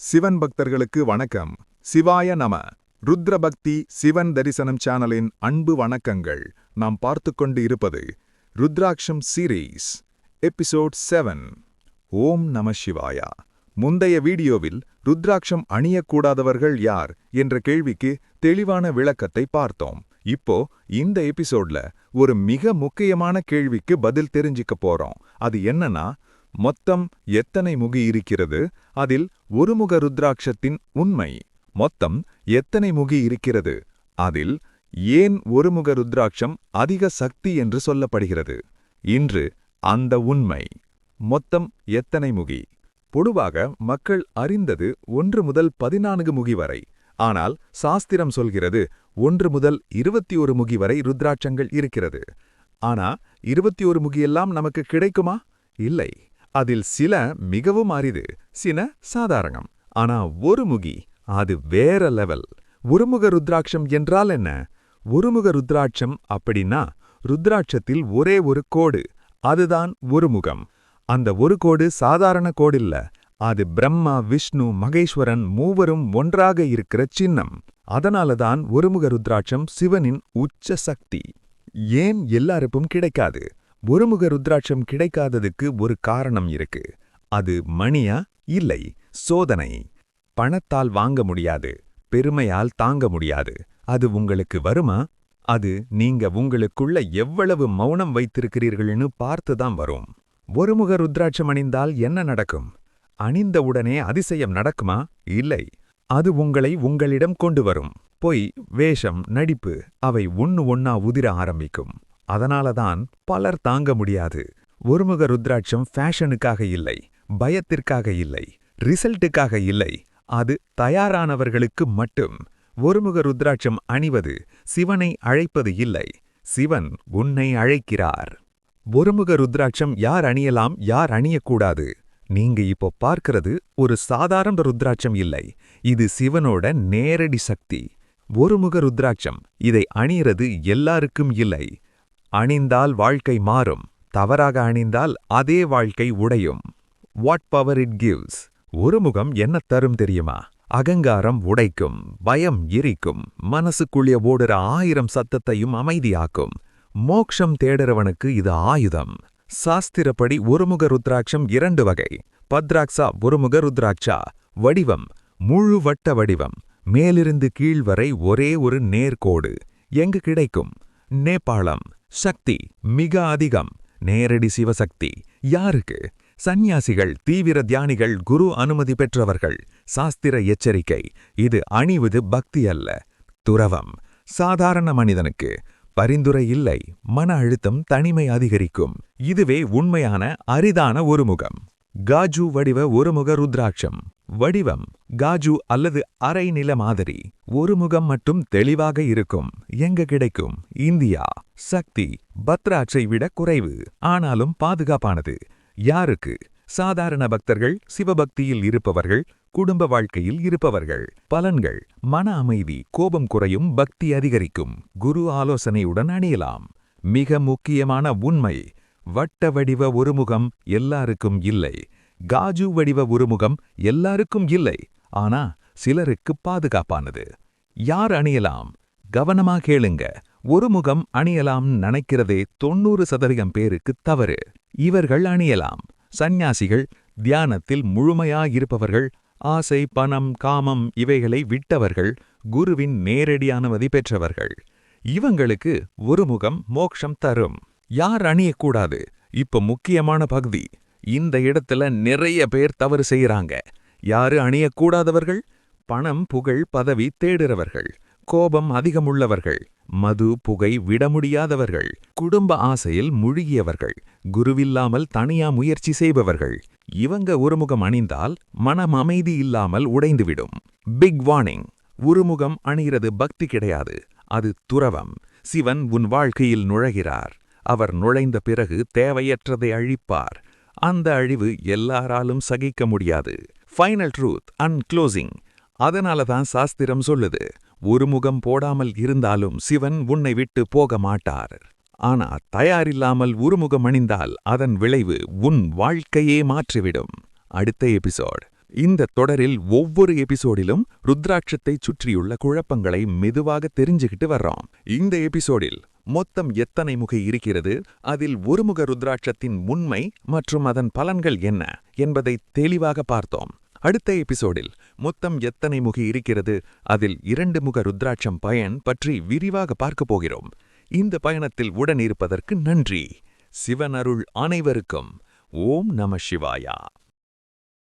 சிவன் பக்தர்களுக்கு வணக்கம். சிவாய நம. ருத்ரபக்தி சிவன் தரிசனம் சேனலின் அன்பு வணக்கங்கள். நாம் பார்த்துக்கொண்டு இருப்பது ருத்ராட்சம் சீரீஸ் எபிசோட் 7. ஓம் நம சிவாயா. முந்தைய வீடியோவில் ருத்ராட்சம் அணியக்கூடாதவர்கள் யார் என்ற கேள்விக்கு தெளிவான விளக்கத்தை பார்த்தோம். இப்போ இந்த எபிசோட்ல ஒரு மிக முக்கியமான கேள்விக்கு பதில் தெரிஞ்சுக்க போறோம். அது என்னன்னா, மொத்தம் எத்தனை முகி இருக்கிறது, அதில் ஒருமுக ருத்ராட்சத்தின் உண்மை. மொத்தம் எத்தனை முகி இருக்கிறது, அதில் ஏன் ஒருமுக ருத்ராட்சம் அதிக சக்தி என்று சொல்லப்படுகிறது. இன்று அந்த உண்மை. மொத்தம் எத்தனை முகி? பொதுவாக மக்கள் அறிந்தது 1 முதல் 14 முகி வரை. ஆனால் சாஸ்திரம் சொல்கிறது 1 முதல் 21 முகி வரை ருத்ராட்சங்கள் இருக்கிறது. ஆனா 21 முகியெல்லாம் நமக்கு கிடைக்குமா? இல்லை. அதில் சில மிகவும் அரிது, சில சாதாரணம். ஆனா ஒரு முகி, அது வேற லெவல். ஒருமுக ருத்ராட்சம் என்றால் என்ன? ஒருமுக ருத்ராட்சம் அப்படின்னா ருத்ராட்சத்தில் ஒரே ஒரு கோடு, அதுதான் ஒருமுகம். அந்த ஒரு கோடு சாதாரண கோடில்ல, அது பிரம்மா, விஷ்ணு, மகேஸ்வரன் மூவரும் ஒன்றாக இருக்கிற சின்னம். அதனாலதான் ஒருமுக ருத்ராட்சம் சிவனின் உச்ச சக்தி. ஏன் எல்லாருக்கும் கிடைக்காது? ஒருமுக ருத்ராட்சம் கிடைக்காததுக்கு ஒரு காரணம் இருக்கு. அது மணியா? இல்லை, சோதனை. பணத்தால் வாங்க முடியாது, பெருமையால் தாங்க முடியாது. அது உங்களுக்கு வருமா? அது நீங்க உங்களுக்குள்ள எவ்வளவு மௌனம் வைத்திருக்கிறீர்கள்னு பார்த்துதான் வரும். ஒருமுக ருத்ராட்சம் அணிந்தால் என்ன நடக்கும்? அணிந்தவுடனே அதிசயம் நடக்குமா? இல்லை. அது உங்களை உங்களிடம் கொண்டு வரும். பொய், வேஷம், நடிப்பு, அவை ஒன்னா உதிர ஆரம்பிக்கும். அதனாலதான் பலர் தாங்க முடியாது. ஒருமுக ருத்ராட்சம் ஃபேஷனுக்காக இல்லை, பயத்திற்காக இல்லை, ரிசல்ட்டுக்காக இல்லை. அது தயாரானவர்களுக்கு மட்டும். ஒருமுக ருத்ராட்சம் அணிவது சிவனை அழைப்பது இல்லை, சிவன் உன்னை அழைக்கிறார். ஒருமுக ருத்ராட்சம் யார் அணியலாம், யார் அணியக்கூடாது? நீங்க இப்போ பார்க்கிறது ஒரு சாதாரண ருத்ராட்சம் இல்லை, இது சிவனோட நேரடி சக்தி. ஒருமுக ருத்ராட்சம், இதை அணியறது எல்லாருக்கும் இல்லை. அணிந்தால் வாழ்க்கை மாறும், தவறாக அணிந்தால் அதே வாழ்க்கை உடையும். What power it gives? ஒருமுகம் என்ன தரும் தெரியுமா? அகங்காரம் உடைக்கும், பயம் எரிக்கும், மனசுக்குள்ளே ஓடுற 1000 சத்தத்தையும் அமைதியாக்கும். மோக்ஷம் தேடுறவனுக்கு இது ஆயுதம். சாஸ்திரப்படி ஒருமுக ருத்ராட்சம் 2 வகை. பத்ராக்ஷா ஒருமுக ருத்ராட்சா. வடிவம் முழு வட்ட வடிவம், மேலிருந்து கீழ் வரை ஒரே ஒரு நேர்கோடு. எங்கு கிடைக்கும்? நேபாளம். சக்தி மிக அதிகம், நேரடி சிவசக்தி. யாருக்கு? சந்நியாசிகள், தீவிர தியானிகள், குரு அனுமதி பெற்றவர்கள். சாஸ்திர எச்சரிக்கை, இது அணிவது பக்தி அல்ல, துறவம். சாதாரண மனிதனுக்கு பரிந்துரை இல்லை, மன அழுத்தம், தனிமை அதிகரிக்கும். இதுவே உண்மையான அரிதான ஒருமுகம். காஜு வடிவ ஒருமுக ருத்ராட்சம். வடிவம் காஜு அல்லது அரை நில மாதிரி. ஒருமுகம் மட்டும் தெளிவாக இருக்கும். எங்க கிடைக்கும்? இந்தியா. சக்தி பத்ராட்சை விட குறைவு, ஆனாலும் பாதுகாப்பானது. யாருக்கு? சாதாரண பக்தர்கள், சிவபக்தியில் இருப்பவர்கள், குடும்ப வாழ்க்கையில் இருப்பவர்கள். பலன்கள்: மன அமைதி, கோபம் குறையும், பக்தி அதிகரிக்கும். குரு ஆலோசனையுடன் அணியலாம். மிக முக்கியமான உண்மை: வட்ட வடிவ ஒருமுகம் எல்லாருக்கும் இல்லை. காஜு வடிவ ஒருமுகம் எல்லாருக்கும் இல்லை, ஆனா சிலருக்கு பாதுகாப்பானது. யார் அணியலாம்? கவனமா கேளுங்க. ஒருமுகம் அணியலாம் நினைக்கிறதே 90% பேருக்கு தவறு. இவர்கள் அணியலாம்: சந்நியாசிகள், தியானத்தில் முழுமையாயிருப்பவர்கள், ஆசை, பணம், காமம் இவைகளை விட்டவர்கள், குருவின் நேரடி அனுமதி பெற்றவர்கள். இவங்களுக்கு ஒருமுகம் மோக்ஷம் தரும். யார் அணியக்கூடாது? இப்ப முக்கியமான பகுதி. இந்த இடத்துல நிறைய பேர் தவறு செய்யறாங்க. யாரு அணியக்கூடாதவர்கள்? பணம், புகழ், பதவி தேடுறவர்கள், கோபம் அதிகமுள்ளவர்கள், மது, புகை விட முடியாதவர்கள், குடும்ப ஆசையில் முழுகியவர்கள், குருவில்லாமல் தனியா முயற்சி செய்பவர்கள். இவங்க ஒருமுகம் அணிந்தால் மனம் அமைதி இல்லாமல் உடைந்துவிடும். பிக் வார்னிங்: ஒருமுகம் அணிகிறது பக்தி கிடையாது, அது துறவம். சிவன் உன் வாழ்க்கையில் நுழைகிறார். அவர் நுழைந்த பிறகு தேவையற்றதை அழிப்பார். அந்த அழிவு எல்லாராலும் சகிக்க முடியாது. Final truth and closing. அதனாலதான் சாஸ்திரம் சொல்லுது, ஒருமுகம் போடாமல் இருந்தாலும் சிவன் உன்னை விட்டு போக மாட்டார். ஆனா தயாரில்லாமல் ஒருமுகம் அணிந்தால் அதன் விளைவு உன் வாழ்க்கையே மாற்றிவிடும். அடுத்த எபிசோட் இந்த தொடரில் ஒவ்வொரு எபிசோடிலும் ருத்ராட்சத்தைச் சுற்றியுள்ள குழப்பங்களை மெதுவாக தெரிஞ்சுக்கிட்டு வர்றோம். இந்த எபிசோடில் மொத்தம் எத்தனை முகை இருக்கிறது, அதில் ஒருமுக ருத்ராட்சத்தின் உண்மை மற்றும் அதன் பலன்கள் என்ன என்பதை தெளிவாக பார்த்தோம். அடுத்த எபிசோடில் மொத்தம் எத்தனை முகை இருக்கிறது, அதில் 2 முக ருத்ராட்சம் பயன் பற்றி விரிவாக பார்க்கப் போகிறோம். இந்த பயணத்தில் உடனிருப்பதற்கு நன்றி. சிவன் அருள் அனைவருக்கும். ஓம் நம சிவாயா.